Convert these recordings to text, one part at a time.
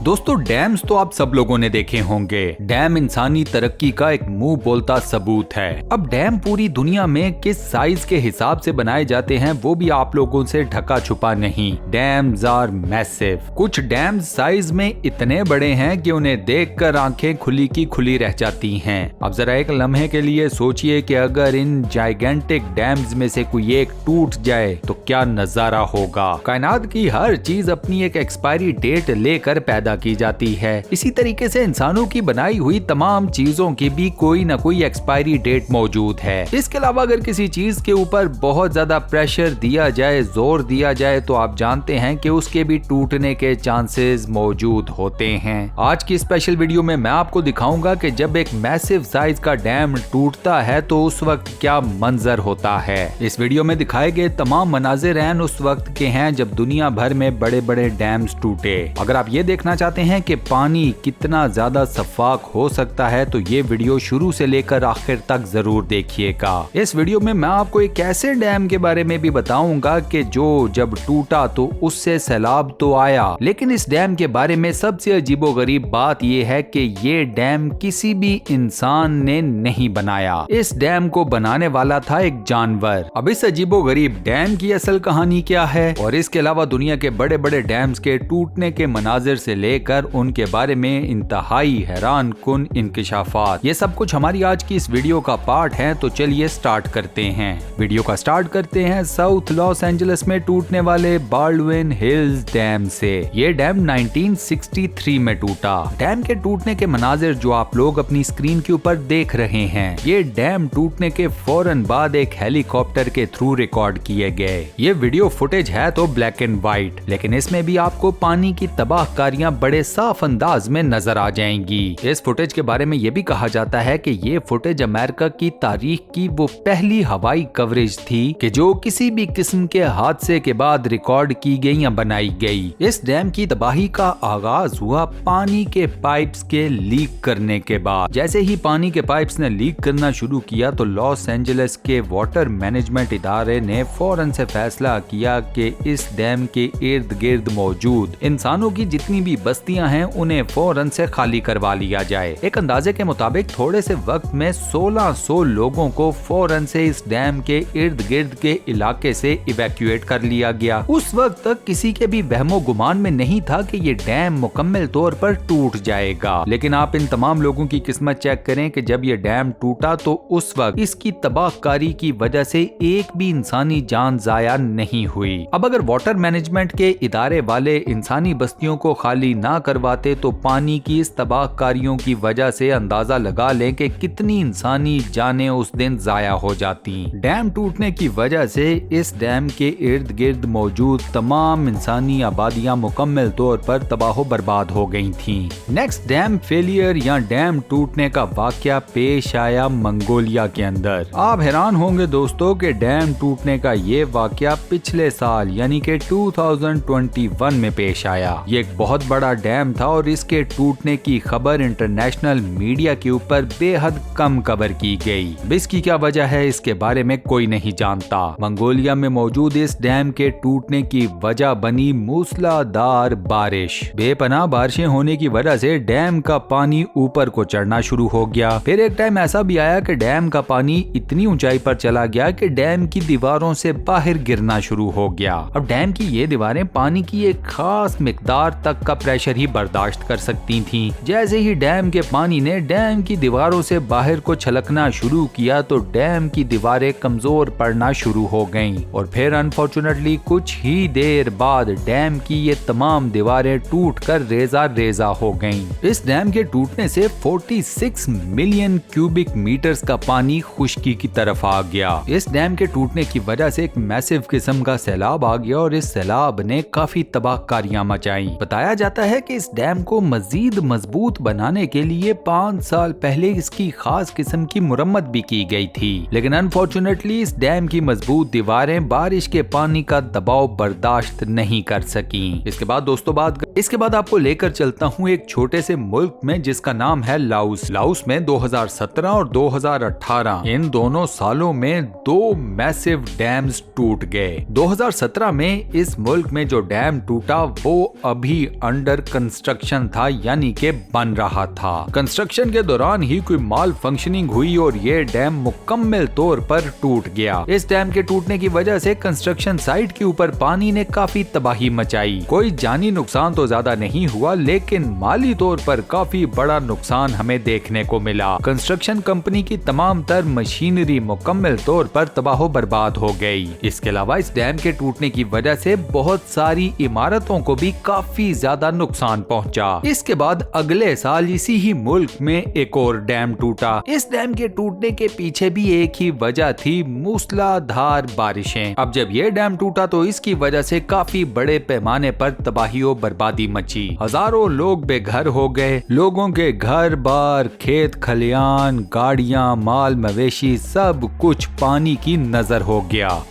दोस्तों डैम्स तो आप सब लोगों ने देखे होंगे। डैम इंसानी तरक्की का एक मुंह बोलता सबूत है। अब डैम पूरी दुनिया में किस साइज के हिसाब से बनाए जाते हैं वो भी आप लोगों से ढका छुपा नहीं। Dams are massive. कुछ डैम्स साइज में इतने बड़े हैं कि उन्हें देखकर आंखें खुली की खुली रह जाती हैं। अब जरा एक लम्हे के लिए सोचिए कि अगर इन जाइगेंटिक डैम्स में से कोई एक टूट जाए तो क्या नजारा होगा। कायनात की हर चीज अपनी एक एक्सपायरी डेट लेकर पैदा की जाती है। इसी तरीके से इंसानों की बनाई हुई तमाम चीजों की भी कोई न कोई एक्सपायरी डेट मौजूद है। इसके अलावा अगर किसी चीज के ऊपर बहुत ज्यादा प्रेशर दिया जाए, जोर दिया जाए, तो आप जानते हैं कि उसके भी टूटने के चांसेस मौजूद होते हैं। आज की स्पेशल वीडियो में मैं आपको दिखाऊंगा कि जब एक मैसिव साइज का डैम टूटता है तो उस वक्त क्या मंजर होता है। इस वीडियो में दिखाए गए तमाम मनाजिर हैं उस वक्त के हैं जब दुनिया भर में बड़े बड़े डैम्स टूटे। अगर आप ये देखना चाहते हैं कि पानी कितना ज्यादा शफाफ हो सकता है तो ये वीडियो शुरू से लेकर आखिर तक जरूर देखिएगा। इस वीडियो में मैं आपको एक ऐसे डैम के बारे में भी बताऊंगा कि जो जब टूटा तो उससे सैलाब तो आया, लेकिन इस डैम के बारे में सबसे अजीबोगरीब बात यह है कि ये डैम किसी भी इंसान ने नहीं बनाया। इस डैम को बनाने वाला था एक जानवर। अब इस अजीबोगरीब डैम की असल कहानी क्या है और इसके अलावा दुनिया के बड़े बड़े डैम्स के टूटने के मनाजिर से लेकर उनके बारे में इंतहाई हैरान कुन इंकिशाफात, ये सब कुछ हमारी आज की इस वीडियो का पार्ट है। तो चलिए स्टार्ट करते हैं। वीडियो का स्टार्ट करते हैं साउथ लॉस एंजलिस में टूटने वाले बाल्डविन हिल्स डैम से। ये डैम 1963 में टूटा। डैम के टूटने के मनाजिर जो आप लोग अपनी स्क्रीन के ऊपर देख रहे हैं, ये डैम टूटने के फौरन बाद एक हेलीकॉप्टर के थ्रू रिकॉर्ड किए गए। ये वीडियो फुटेज है तो ब्लैक एंड व्हाइट, लेकिन इसमें भी आपको पानी की तबाहकारियां बड़े साफ अंदाज में नजर आ जाएंगी। इस फुटेज के बारे में ये भी कहा जाता है कि ये फुटेज अमेरिका की तारीख की वो पहली हवाई कवरेज थी कि जो किसी भी किस्म के हादसे के बाद रिकॉर्ड की गई या बनाई गई। इस डैम की तबाही का आगाज हुआ पानी के पाइप्स के लीक करने के बाद। जैसे ही पानी के पाइप्स ने लीक करना शुरू किया तो लॉस एंजलिस के वाटर मैनेजमेंट इदारे ने फौरन से फैसला किया कि इस डैम के इर्द गिर्द मौजूद इंसानों की जितनी भी बस्तियां हैं उन्हें फौरन से खाली करवा लिया जाए। एक अंदाजे के मुताबिक थोड़े से वक्त में 1600 लोगों को फौरन से इस डैम के इर्द गिर्द के इलाके से इवैक्यूएट कर लिया गया। उस वक्त तक किसी के भी वहमो गुमान में नहीं था कि ये डैम मुकम्मल तौर पर टूट जाएगा। लेकिन आप इन तमाम लोगों की किस्मत चेक करें कि जब ये डैम टूटा तो उस वक्त इसकी तबाहकारी की वजह से एक भी इंसानी जान जाया नहीं हुई। अब अगर वाटर मैनेजमेंट के इदारे वाले इंसानी बस्तियों को खाली ना करवाते तो पानी की इस तबाहकारियों की वजह से अंदाजा लगा लें कि कितनी इंसानी जानें उस दिन जाया हो जाती। डैम टूटने की वजह से इस डैम के इर्द गिर्द मौजूद तमाम इंसानी आबादियां मुकम्मल तौर पर तबाह बर्बाद हो गई थीं। नेक्स्ट डैम फेलियर या डैम टूटने का वाकया पेश आया मंगोलिया के अंदर। आप हैरान होंगे दोस्तों कि डैम टूटने का ये वाकया पिछले साल यानी कि 2021 में पेश आया। ये एक बहुत बड़ा डैम था और इसके टूटने की खबर इंटरनेशनल मीडिया के ऊपर बेहद कम कवर की गई। इसकी क्या वजह है इसके बारे में कोई नहीं जानता। मंगोलिया में मौजूद इस डैम के टूटने की वजह बनी मूसलाधार बारिश। बेपनाह बारिशें होने की वजह से डैम का पानी ऊपर को चढ़ना शुरू हो गया। फिर एक टाइम ऐसा भी आया कि डैम का पानी इतनी ऊंचाई पर चला गया कि डैम की दीवारों से बाहर गिरना शुरू हो गया। अब डैम की ये दीवारें पानी की एक खास मिकदार तक का प्रेशर ही बर्दाश्त कर सकती थीं। जैसे ही डैम के पानी ने डैम की दीवारों से बाहर को छलकना शुरू किया तो डैम की दीवारें कमजोर पड़ना शुरू हो गईं और फिर अनफॉर्चुनेटली कुछ ही देर बाद डैम की ये तमाम दीवारें टूटकर रेजा रेजा हो गईं। इस डैम के टूटने से 46 मिलियन क्यूबिक मीटर्स का पानी खुश्की की तरफ आ गया। इस डैम के टूटने की वजह से एक मैसिव किस्म का सैलाब आ गया और इस सैलाब ने काफी तबाहकारियां मचाई। बताया जाता है कि इस डैम को मजीद मजबूत बनाने के लिए 5 साल पहले इसकी खास किस्म की मुरम्मत भी की गई थी, लेकिन अनफॉर्चुनेटली इस डैम की मजबूत दीवारें बारिश के पानी का दबाव बर्दाश्त नहीं कर सकी। इसके बाद आपको लेकर चलता हूँ एक छोटे से मुल्क में जिसका नाम है लाओस। लाओस में 2017 और 2018 इन दोनों सालों में 2 मैसिव डैम्स टूट गए। 2017 में इस मुल्क में जो डैम टूटा वो अभी अंडर अंडर कंस्ट्रक्शन था, यानी के बन रहा था। कंस्ट्रक्शन के दौरान ही कोई माल फंक्शनिंग हुई और ये डैम मुकम्मल तौर पर टूट गया। इस डैम के टूटने की वजह से कंस्ट्रक्शन साइट के ऊपर पानी ने काफी तबाही मचाई। कोई जानी नुकसान तो ज्यादा नहीं हुआ, लेकिन माली तौर पर काफी बड़ा नुकसान हमें देखने को मिला। कंस्ट्रक्शन कंपनी की तमाम तर मशीनरी मुकम्मल तौर पर तबाह बर्बाद हो गई। इसके अलावा इस डैम के टूटने की वजह से बहुत सारी इमारतों को भी काफी ज्यादा नुकसान पहुंचा। इसके बाद अगले साल इसी ही मुल्क में एक और डैम टूटा। इस डैम के टूटने के पीछे भी एक ही वजह थी, मूसलाधार बारिशें। अब जब ये डैम टूटा तो इसकी वजह से काफी बड़े पैमाने पर तबाही और बर्बादी मची। हजारों लोग बेघर हो गए। लोगों के घर बार, खेत खलियान, गाड़ियां, माल मवेशी सब कुछ पानी की नजर हो गया।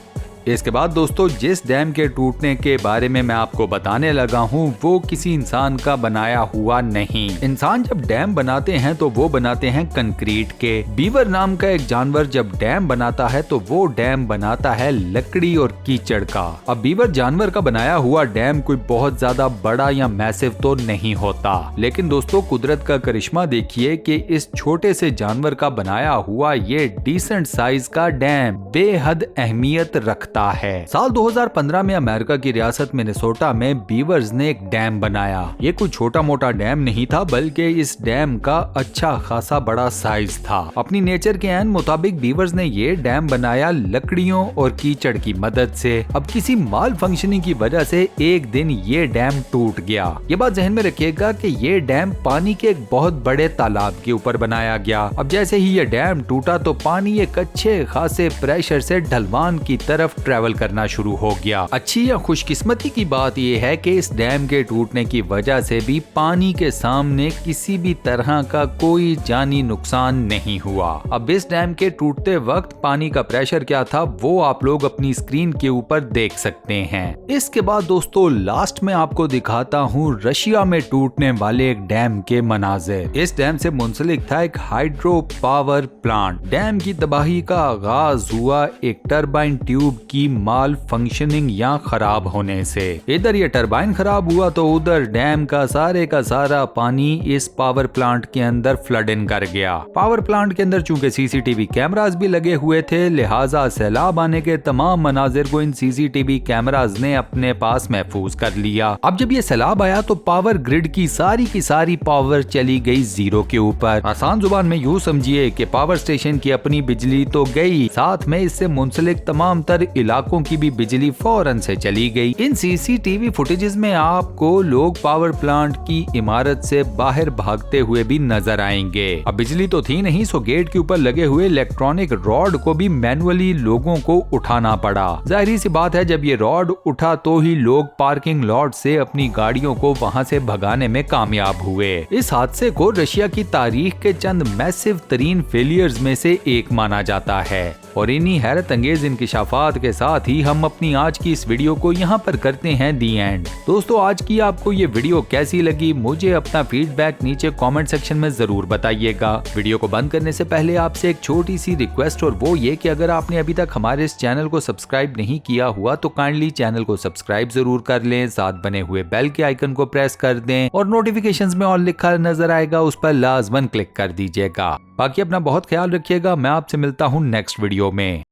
इसके बाद दोस्तों, जिस डैम के टूटने के बारे में मैं आपको बताने लगा हूँ वो किसी इंसान का बनाया हुआ नहीं। इंसान जब डैम बनाते हैं तो वो बनाते हैं कंक्रीट के। बीवर नाम का एक जानवर जब डैम बनाता है तो वो डैम बनाता है लकड़ी और कीचड़ का। अब बीवर जानवर का बनाया हुआ डैम कोई बहुत ज्यादा बड़ा या मैसिव तो नहीं होता, लेकिन दोस्तों कुदरत का करिश्मा देखिए कि इस छोटे से जानवर का बनाया हुआ ये डिसेंट साइज का डैम बेहद अहमियत रखता है। साल 2015 में अमेरिका की रियासत मिनेसोटा में बीवर्स ने एक डैम बनाया। ये कोई छोटा मोटा डैम नहीं था, बल्कि इस डैम का अच्छा खासा बड़ा साइज था। अपनी नेचर के एन मुताबिक बीवर्स ने ये डैम बनाया लकड़ियों और कीचड़ की मदद से। अब किसी माल फंक्शनिंग की वजह से एक दिन ये डैम टूट गया। ये बात जहन में रखिएगा कि ये डैम पानी के एक बहुत बड़े तालाब के ऊपर बनाया गया। अब जैसे ही ये डैम टूटा तो पानी एक अच्छे खासे प्रेशर से ढलवान की तरफ ट्रैवल करना शुरू हो गया। अच्छी या खुशकिस्मती की बात यह है कि इस डैम के टूटने की वजह से भी पानी के सामने किसी भी तरह का कोई जानी नुकसान नहीं हुआ। अब इस डैम के टूटते वक्त पानी का प्रेशर क्या था वो आप लोग अपनी स्क्रीन के ऊपर देख सकते हैं। इसके बाद दोस्तों लास्ट में आपको दिखाता हूँ रशिया में टूटने वाले एक डैम के मनाजिर। इस डैम से मुंसलिक था एक हाइड्रो पावर प्लांट। डैम की तबाही का आगाज हुआ एक टरबाइन ट्यूब की माल फंक्शनिंग या खराब होने से। इधर ये टरबाइन खराब हुआ तो उधर डैम का सारा पानी इस पावर प्लांट के अंदर फ्लड इन कर गया। पावर प्लांट के अंदर चूंकि सीसीटीवी कैमरास भी लगे हुए थे, लिहाजा सैलाब आने के तमाम मनाजिर को इन सीसीटीवी कैमरास ने अपने पास महफूज कर लिया। अब जब ये सैलाब आया तो पावर ग्रिड की सारी पावर चली गई जीरो के ऊपर। आसान जुबान में यूँ समझिए कि पावर स्टेशन की अपनी बिजली तो गई, साथ में इससे मुंसलिक तमाम तर इलाकों की भी बिजली फौरन से चली गई। इन सीसीटीवी फुटेजेस में आपको लोग पावर प्लांट की इमारत से बाहर भागते हुए भी नजर आएंगे। अब बिजली तो थी नहीं, सो गेट के ऊपर लगे हुए इलेक्ट्रॉनिक रॉड को भी मैनुअली लोगों को उठाना पड़ा। जाहिर सी बात है जब ये रॉड उठा तो ही लोग पार्किंग लॉट से अपनी गाड़ियों को वहां से भगाने में कामयाब हुए। इस हादसे को रशिया की तारीख के चंद मैसिव तरीन फेलियर्स में से एक माना जाता है। और इन्हीं हैरत अंगेज इंकिशाफात के साथ ही हम अपनी आज की इस वीडियो को यहाँ पर करते हैं दी एंड। दोस्तों आज की आपको ये वीडियो कैसी लगी मुझे अपना फीडबैक नीचे कमेंट सेक्शन में जरूर बताइएगा। वीडियो को बंद करने से पहले आपसे एक छोटी सी रिक्वेस्ट, और वो ये कि अगर आपने अभी तक हमारे इस चैनल को सब्सक्राइब नहीं किया हुआ तो काइंडली चैनल को सब्सक्राइब जरूर कर लें, साथ बने हुए बेल के आइकन को प्रेस कर दें और नोटिफिकेशंस में ऑल लिखा नजर आएगा उस पर लाजमन क्लिक कर दीजिएगा। बाकी अपना बहुत ख्याल रखिएगा। मैं आपसे मिलता हूँ नेक्स्ट वीडियो में।